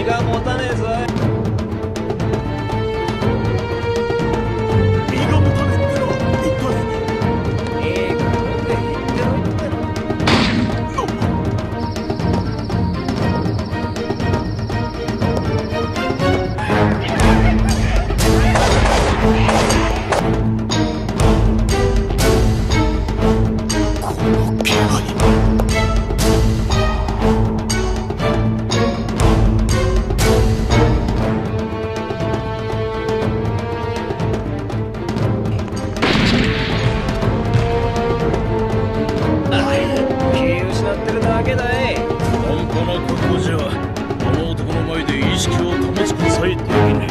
気が持たねえぞ。身が持たねえってのは一体。いいから飲んで言ってろっての。この気配。気失ってるだけだい。温厚な覚悟じゃこの男の前で意識を保つことさえできね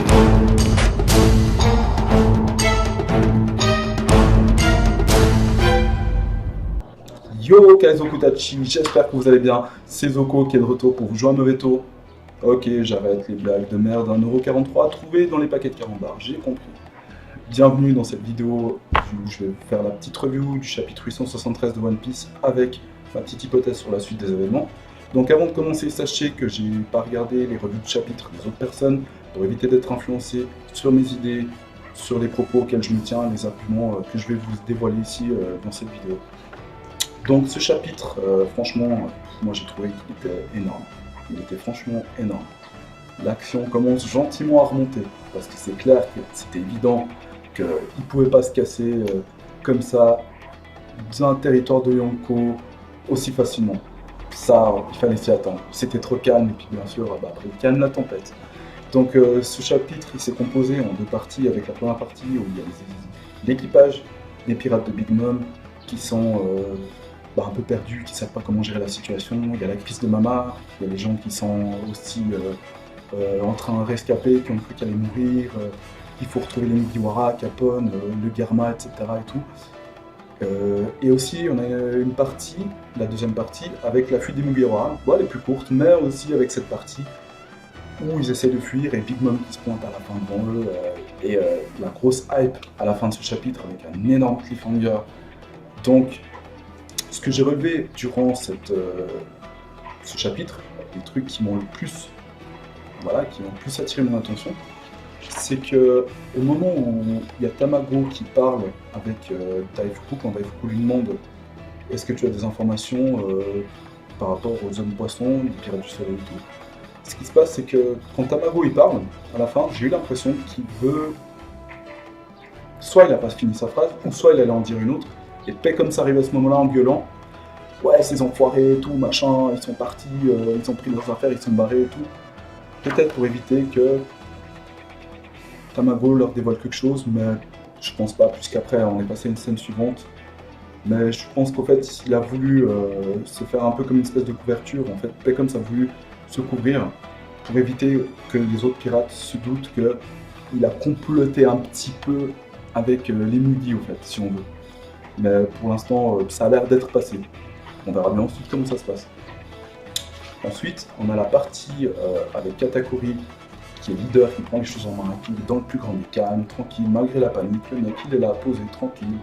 Yo Kaizoku Tachi, j'espère que vous allez bien. C'est Zoko qui est de retour pour vous jouer à mauvais taux. Ok, j'arrête les blagues de merde. 1,43€ trouvé dans les paquets de 40 bars, j'ai compris. Bienvenue dans cette vidéo où je vais vous faire la petite review du chapitre 873 de One Piece avec ma petite hypothèse sur la suite des événements. Donc avant de commencer, sachez que j'ai pas regardé les revues de chapitres des autres personnes pour éviter d'être influencé sur mes idées, sur les propos auxquels je me tiens, les arguments que je vais vous dévoiler ici dans cette vidéo. Donc ce chapitre, franchement, moi j'ai trouvé qu'il était énorme. Il était franchement énorme. L'action commence gentiment à remonter, parce que c'est clair que c'était évident qu'il ne pouvait pas se casser comme ça d'un territoire de Yonko aussi facilement. Ça, il fallait s'y attendre. C'était trop calme, et puis bien sûr, après il calme la tempête. Donc ce chapitre, il s'est composé en deux parties, avec la première partie où il y a l'équipage des pirates de Big Mom qui sont un peu perdus, qui ne savent pas comment gérer la situation. Il y a la crise de Mama, il y a les gens qui sont aussi en train de rescaper, qui ont cru qu'elle allait mourir. Il faut retrouver les Mugiwara, Capone, le Germa, etc. et tout. Et aussi, on a une partie, la deuxième partie, avec la fuite des Mugiwara. Bon, elle est plus courte, mais aussi avec cette partie où ils essaient de fuir et Big Mom qui se pointe à la fin devant eux. Et la grosse hype à la fin de ce chapitre avec un énorme cliffhanger. Donc, ce que j'ai relevé durant ce chapitre, les trucs qui m'ont le plus, attiré mon attention, c'est que au moment où il y a Tamago qui parle avec Daifuku, quand Daifuku lui demande est-ce que tu as des informations par rapport aux hommes poissons, les pirates du soleil et tout, ce qui se passe c'est que quand Tamago il parle, à la fin, j'ai eu l'impression qu'il veut, soit il n'a pas fini sa phrase, ou soit il allait en dire une autre. Et Peckham s'arrive à ce moment-là en gueulant « Ouais, ces enfoirés et tout, machin, ils sont partis, ils ont pris leurs affaires, ils sont barrés et tout. » Peut-être pour éviter que Tamago leur dévoile quelque chose, mais je pense pas, puisqu'après on est passé à une scène suivante. Mais je pense qu'en fait, il a voulu se faire un peu comme une espèce de couverture. En fait, Peckham a voulu se couvrir pour éviter que les autres pirates se doutent qu'il a comploté un petit peu avec les Mugi, en fait, si on veut. Mais pour l'instant, ça a l'air d'être passé. On verra bien ensuite comment ça se passe. Ensuite, on a la partie avec Katakuri, qui est leader, qui prend les choses en main, qui est dans le plus grand des calmes, tranquille, malgré la panique. Le mec, il est là, posé, tranquille,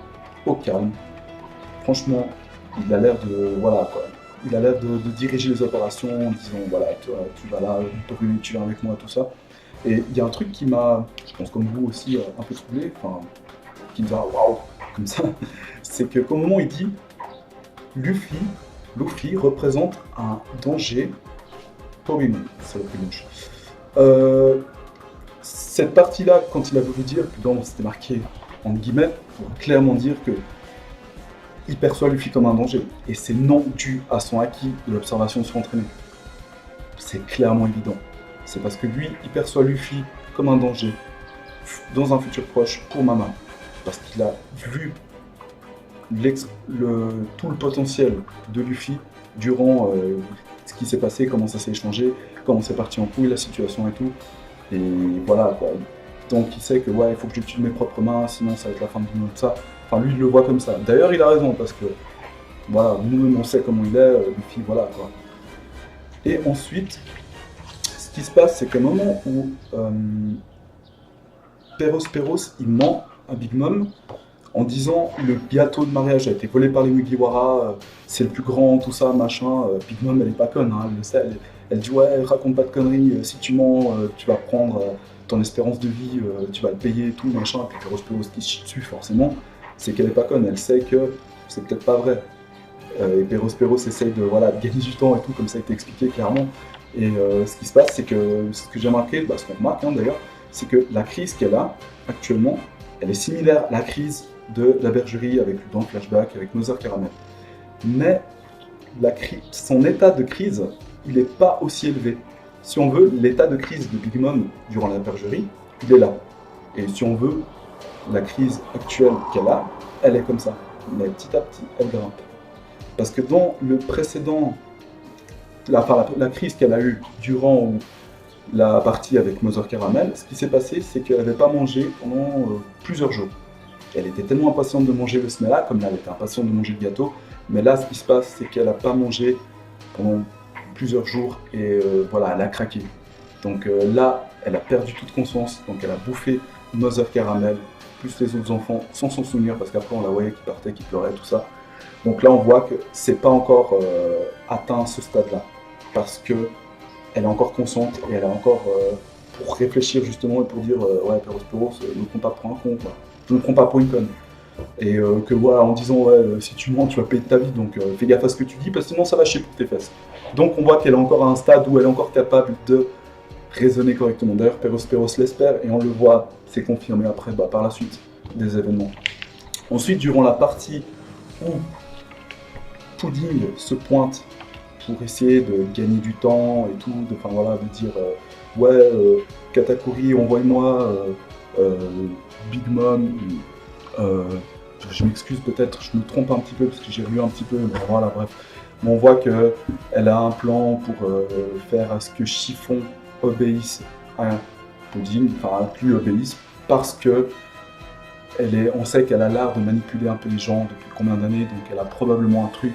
au calme. Franchement, il a l'air de, il a l'air de diriger les opérations en disant, voilà, tu vas là, tu viens avec moi, tout ça. Et il y a un truc qui m'a, je pense comme vous aussi, un peu troublé, qui me dit, waouh, comme ça, c'est qu'au moment où il dit Luffy représente un danger pour lui-même, c'est le plus moche. Cette partie-là, quand il a voulu dire, c'était marqué en guillemets, pour clairement dire que il perçoit Luffy comme un danger, et c'est non dû à son acquis de l'observation sur entraîné. C'est clairement évident. C'est parce que lui, il perçoit Luffy comme un danger dans un futur proche pour Mama. Parce qu'il a vu tout le potentiel de Luffy durant ce qui s'est passé, comment ça s'est échangé, comment c'est parti en couille, la situation et tout. Et voilà quoi. Donc il sait que ouais, il faut que je le tue de mes propres mains, sinon ça va être la fin de tout ça. Enfin lui il le voit comme ça. D'ailleurs il a raison parce que voilà, nous-mêmes on sait comment il est, Luffy, voilà quoi. Et ensuite, ce qui se passe c'est qu'au moment où Peros il ment à Big Mom en disant le gâteau de mariage a été volé par les Mugiwara, c'est le plus grand, tout ça, machin. Big Mom elle est pas conne, hein, elle le sait, Elle dit ouais, raconte pas de conneries, si tu mens, tu vas prendre ton espérance de vie, tu vas le payer et tout, machin. Et puis Perospero qui se chie dessus, forcément, c'est qu'elle est pas conne, elle sait que c'est peut-être pas vrai. Et Perospero essaye de, voilà, de gagner du temps et tout, comme ça a été expliqué clairement. Et ce qui se passe, c'est que ce que j'ai remarqué, ce qu'on remarque d'ailleurs, c'est que la crise qu'elle a actuellement, elle est similaire à la crise de la bergerie avec dans le flashback, avec Mother Caramel. Mais son état de crise, il n'est pas aussi élevé. Si on veut, l'état de crise de Big Mom durant la bergerie, il est là. Et si on veut, la crise actuelle qu'elle a, elle est comme ça. Mais petit à petit, elle grimpe. Parce que dans le précédent, la crise qu'elle a eue durant la partie avec Mother Caramel, ce qui s'est passé, c'est qu'elle n'avait pas mangé pendant plusieurs jours. Elle était tellement impatiente de manger le smella, comme là, elle était impatiente de manger le gâteau. Mais là, ce qui se passe, c'est qu'elle n'a pas mangé pendant plusieurs jours et voilà, elle a craqué. Donc là, elle a perdu toute conscience, donc elle a bouffé Mother Caramel, plus les autres enfants, sans s'en souvenir, parce qu'après on la voyait qui partait, qui pleurait, tout ça. Donc là, on voit que c'est pas encore atteint ce stade-là, parce que elle est encore consciente et elle a encore pour réfléchir justement et pour dire ouais, Perospero, ne me prends pas pour un con, quoi. Je ne me prends pas pour une conne. Et que voilà, en disant ouais, si tu mens, tu vas payer ta vie, donc fais gaffe à ce que tu dis, parce que sinon ça va chier pour tes fesses. Donc on voit qu'elle est encore à un stade où elle est encore capable de raisonner correctement. D'ailleurs, Perospero l'espère, et on le voit, c'est confirmé après, par la suite des événements. Ensuite, durant la partie où Pudding se pointe pour essayer de gagner du temps et tout, enfin voilà, de dire ouais, Katakuri, envoie-moi Big Mom, je m'excuse peut-être, je me trompe un petit peu parce que j'ai lu un petit peu, mais voilà, bref. Mais on voit qu'elle a un plan pour faire à ce que Chiffon obéisse à Pudding, enfin à lui obéisse, parce que on sait qu'elle a l'art de manipuler un peu les gens depuis combien d'années, donc elle a probablement un truc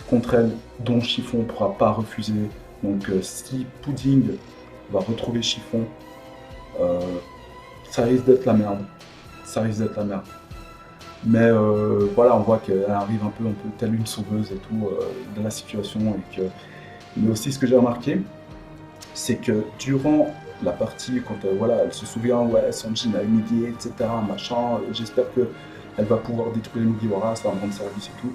contre elle dont Chiffon ne pourra pas refuser. Donc si Pudding va retrouver Chiffon, ça risque d'être la merde. Ça risque d'être la merde. Mais voilà, on voit qu'elle arrive un peu telle une sauveuse et tout de la situation. Mais aussi, ce que j'ai remarqué, c'est que durant la partie, quand voilà, elle se souvient, ouais, Sanji m'a humilié, etc., machin, j'espère qu'elle va pouvoir détruire les Mugiwara, ça va me rendre service et tout.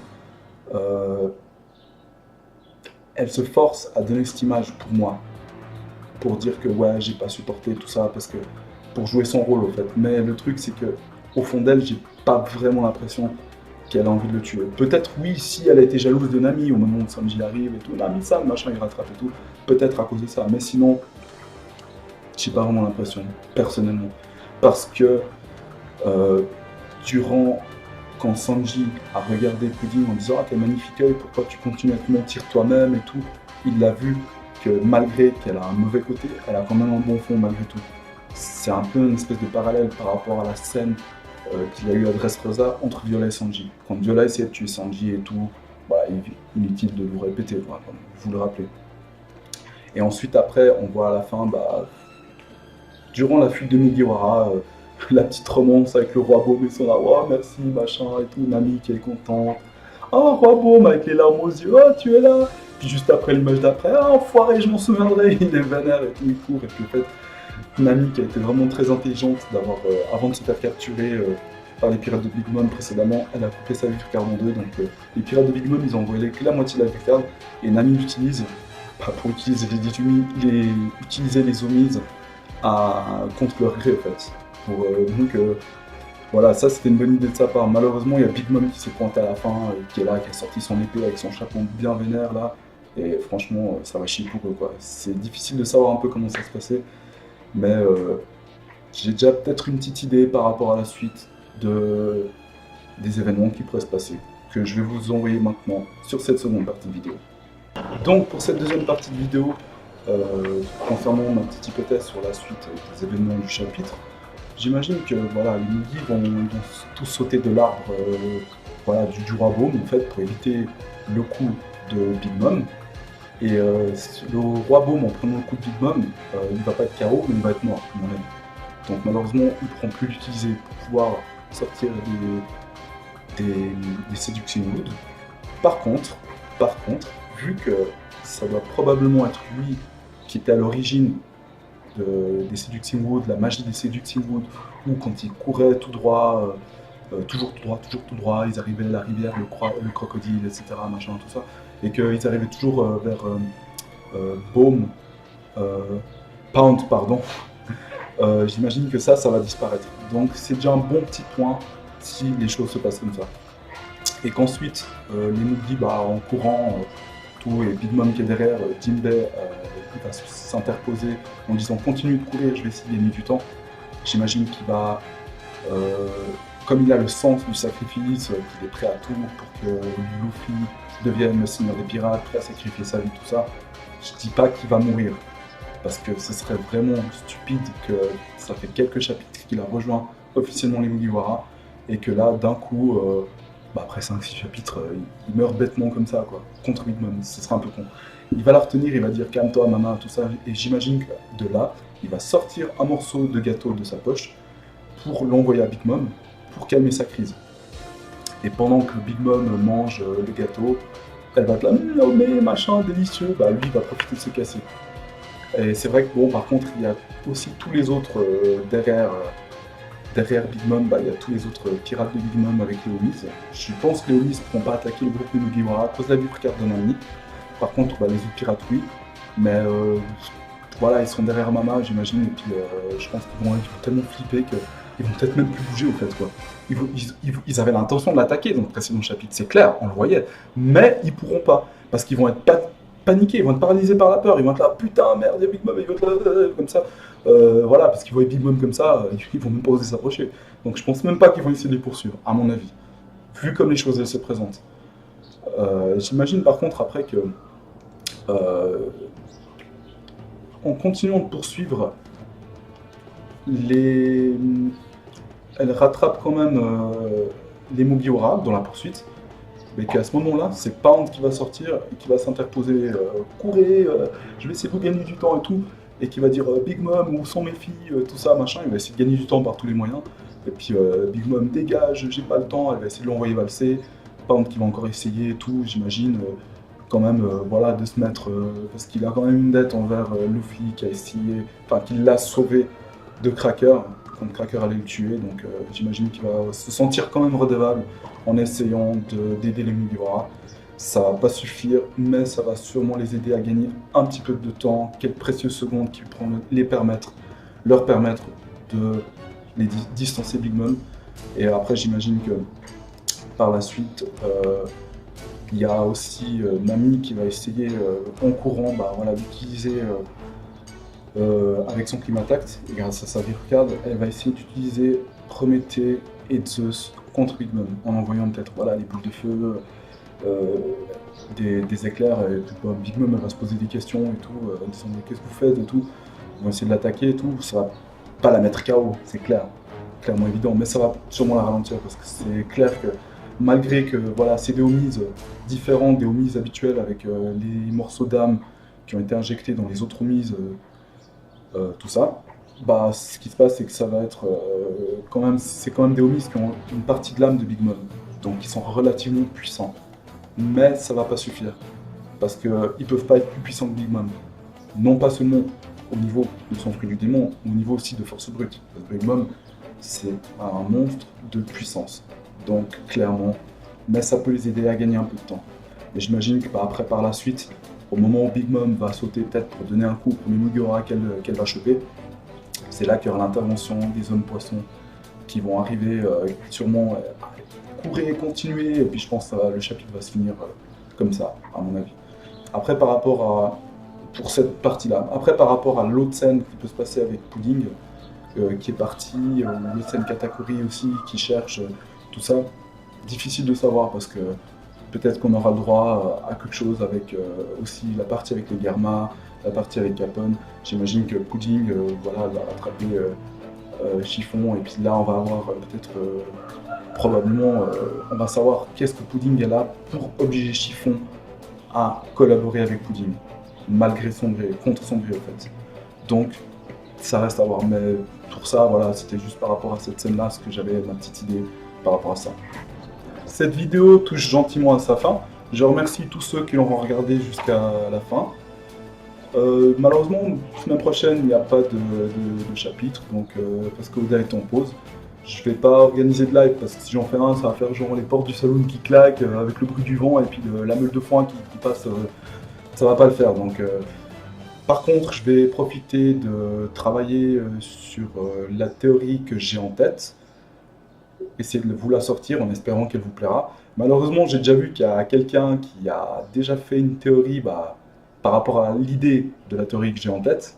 Elle se force à donner cette image pour moi, pour dire que ouais, j'ai pas supporté tout ça, parce que pour jouer son rôle, au fait. Mais le truc, c'est que au fond d'elle, j'ai pas vraiment l'impression qu'elle a envie de le tuer. Peut-être oui, si elle a été jalouse de Nami au moment où Sanji arrive et tout, Nami ça, machin, il rattrape et tout, peut-être à cause de ça, mais sinon, j'ai pas vraiment l'impression, personnellement. Parce que durant, quand Sanji a regardé Pudding en disant « Ah, quel magnifique œil, pourquoi tu continues à te mentir toi-même et tout », il l'a vu que malgré qu'elle a un mauvais côté, elle a quand même un bon fond malgré tout. C'est un peu une espèce de parallèle par rapport à la scène qu'il y a eu à Dressrosa entre Viola et Sanji. Quand Viola essayait de tuer Sanji et tout, bah, inutile de vous répéter, voilà, vous le rappelez. Et ensuite, après, on voit à la fin, durant la fuite de Mugiwara, la petite romance avec le roi Baume et son là, oh merci, machin et tout, Nami qui est contente. Oh, roi Baume avec les larmes aux yeux, oh, tu es là. Puis juste après, l'image d'après, ah, enfoiré, je m'en souviendrai, il est vénère et tout, il court. Et puis en fait, Nami qui a été vraiment très intelligente d'avoir, avant de se faire capturer par les pirates de Big Mom précédemment, elle a coupé sa victoire en deux. Donc les pirates de Big Mom, ils ont envoyé que la moitié de la victoire et Nami l'utilise pour utiliser les omises contre leur gré en fait. Donc voilà, ça c'était une bonne idée de sa part. Malheureusement, il y a Big Mom qui s'est pointé à la fin, qui est là, qui a sorti son épée avec son chapeau bien vénère là. Et franchement, ça va chier pour eux quoi. C'est difficile de savoir un peu comment ça se passait. Mais j'ai déjà peut-être une petite idée par rapport à la suite des événements qui pourraient se passer, que je vais vous envoyer maintenant sur cette seconde partie de vidéo. Donc pour cette deuxième partie de vidéo, concernant ma petite hypothèse sur la suite des événements du chapitre, j'imagine que voilà, les Mugi vont tous sauter de l'arbre voilà, du roi Baume en fait, pour éviter le coup de Big Mom. Et le roi Baume, en prenant le coup de Big Mom, il va pas être KO, mais il va être mort, à mon avis. Donc malheureusement, ils ne pourront plus l'utiliser pour pouvoir sortir des séductions wood. Par contre, vu que ça doit probablement être lui qui était à l'origine des Seducing Wood, la magie des Seducing Wood, où quand ils couraient tout droit, toujours tout droit, ils arrivaient à la rivière, le crocodile, etc., machin, tout ça, et qu'ils arrivaient toujours vers Baume, Pound, pardon. J'imagine que ça va disparaître. Donc c'est déjà un bon petit point si les choses se passent comme ça. Et qu'ensuite, les Mugi, en courant, tout, et Big Mom qui est derrière, Jinbei, il va s'interposer en disant continue de courir, je vais essayer de gagner du temps. J'imagine qu'il va, comme il a le sens du sacrifice, qu'il est prêt à tout pour que Luffy devienne le seigneur des pirates, prêt à sacrifier sa vie, tout ça. Je dis pas qu'il va mourir, parce que ce serait vraiment stupide que ça fait quelques chapitres qu'il a rejoint officiellement les Mugiwara, et que là, d'un coup, après 5-6 chapitres, il meurt bêtement comme ça, quoi, contre Big Mom, ce serait un peu con. Il va la retenir, il va dire calme-toi, maman, tout ça, et j'imagine que de là, il va sortir un morceau de gâteau de sa poche pour l'envoyer à Big Mom, pour calmer sa crise. Et pendant que Big Mom mange le gâteau, elle va être là, mais machin, délicieux, lui il va profiter de se casser. Et c'est vrai que bon, par contre, il y a aussi tous les autres derrière Big Mom, il y a tous les autres pirates de Big Mom avec les Homies. Je pense que les Homies ne pourront pas attaquer le groupe de Mugiwara à cause de la vie précaire de Nami. Par contre, les autres pirates, oui. Mais voilà, ils sont derrière Mama, j'imagine, et puis je pense qu'ils vont tellement flipper qu'ils vont peut-être même plus bouger, au fait, quoi. Ils avaient l'intention de l'attaquer dans le précédent chapitre, c'est clair, on le voyait. Mais ils pourront pas, parce qu'ils vont être paniqués, ils vont être paralysés par la peur, ils vont être là, putain, merde, il y a Big Mom, ils vont être là, comme ça. Voilà, parce qu'ils voient Big Mom comme ça, ils vont même pas oser s'approcher. Donc je pense même pas qu'ils vont essayer de les poursuivre, à mon avis. Vu comme les choses elles se présentent. J'imagine par contre après que en continuant de poursuivre, elle rattrape quand même les Mugiwara dans la poursuite, mais qu'à ce moment-là, c'est Pound qui va sortir et qui va s'interposer, courez, je vais essayer de vous gagner du temps et tout, et qui va dire Big Mom, où sont mes filles, tout ça, machin, il va essayer de gagner du temps par tous les moyens, et puis Big Mom dégage, j'ai pas le temps, elle va essayer de l'envoyer valser, Pound qui va encore essayer et tout, j'imagine, quand même, voilà, de se mettre, parce qu'il a quand même une dette envers Luffy qui a essayé, enfin qui l'a sauvé de Cracker, quand Cracker allait le tuer, donc j'imagine qu'il va se sentir quand même redevable en essayant d'aider les Mugiwara. Ça va pas suffire, mais ça va sûrement les aider à gagner un petit peu de temps, quelques précieuses secondes qui pourront leur permettre de les distancer Big Mom. Et après, j'imagine que par la suite, il y a aussi Nami qui va essayer en courant d'utiliser avec son Climatact, et grâce à sa Vircard, elle va essayer d'utiliser Prométhée et Zeus contre Big Mom, en envoyant peut-être les boules de feu, des éclairs, et tout, Big Mom elle va se poser des questions et tout, en disant qu'est-ce que vous faites et tout, ils vont essayer de l'attaquer et tout, ça va pas la mettre KO, c'est clair, clairement évident, mais ça va sûrement la ralentir, parce que c'est clair que malgré que c'est des homies différents des homies habituels avec les morceaux d'âme qui ont été injectés dans les autres homies, tout ça, ce qui se passe c'est que ça va être c'est quand même des homies qui ont une partie de l'âme de Big Mom, donc ils sont relativement puissants, mais ça va pas suffire, parce qu'ils peuvent pas être plus puissants que Big Mom, non pas seulement au niveau de son fruit du démon, au niveau aussi de force brute, parce que Big Mom c'est un monstre de puissance. Donc clairement, mais ça peut les aider à gagner un peu de temps. Et j'imagine que après, par la suite, au moment où Big Mom va sauter peut-être pour donner un coup pour les Mugiwara qu'elle va choper, c'est là qu'il y aura l'intervention des hommes poissons qui vont arriver sûrement courir, continuer, et puis je pense que le chapitre va se finir comme ça, à mon avis. Après, pour cette partie-là, après par rapport à l'autre scène qui peut se passer avec Pudding, qui est parti, l'autre scène Katakuri aussi, qui cherche tout ça, difficile de savoir, parce que peut-être qu'on aura le droit à quelque chose avec aussi la partie avec les Garma, la partie avec Capone. J'imagine que Pudding va attraper Chiffon, et puis là on va avoir peut-être probablement on va savoir qu'est-ce que Pudding est là pour obliger Chiffon à collaborer avec Pudding, malgré son gré, contre son gré en fait. Donc ça reste à voir, mais pour ça c'était juste par rapport à cette scène là ce que j'avais ma petite idée par rapport à ça. Cette vidéo touche gentiment à sa fin. Je remercie tous ceux qui l'auront regardé jusqu'à la fin. Malheureusement, semaine prochaine, il n'y a pas de chapitre, donc parce que Oda est en pause. Je vais pas organiser de live parce que si j'en fais un, ça va faire genre les portes du salon qui claquent avec le bruit du vent et puis la meule de foin qui passe. Ça va pas le faire. Donc, par contre, je vais profiter de travailler sur la théorie que j'ai en tête, essayer de vous la sortir en espérant qu'elle vous plaira. Malheureusement, j'ai déjà vu qu'il y a quelqu'un qui a déjà fait une théorie par rapport à l'idée de la théorie que j'ai en tête.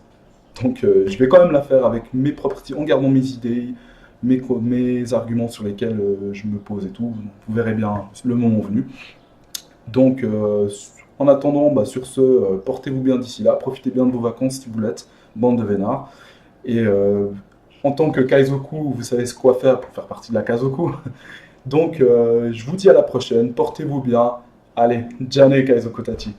Donc, je vais quand même la faire avec mes propres, en gardant mes idées, mes arguments sur lesquels je me pose et tout. Vous verrez bien le moment venu. Donc, en attendant, sur ce, portez-vous bien d'ici là, profitez bien de vos vacances si vous l'êtes, bande de vénards. Et en tant que Kaizoku, vous savez ce quoi faire pour faire partie de la Kaizoku. Donc, je vous dis à la prochaine, portez-vous bien. Allez, Jane Kaizoku Tachi.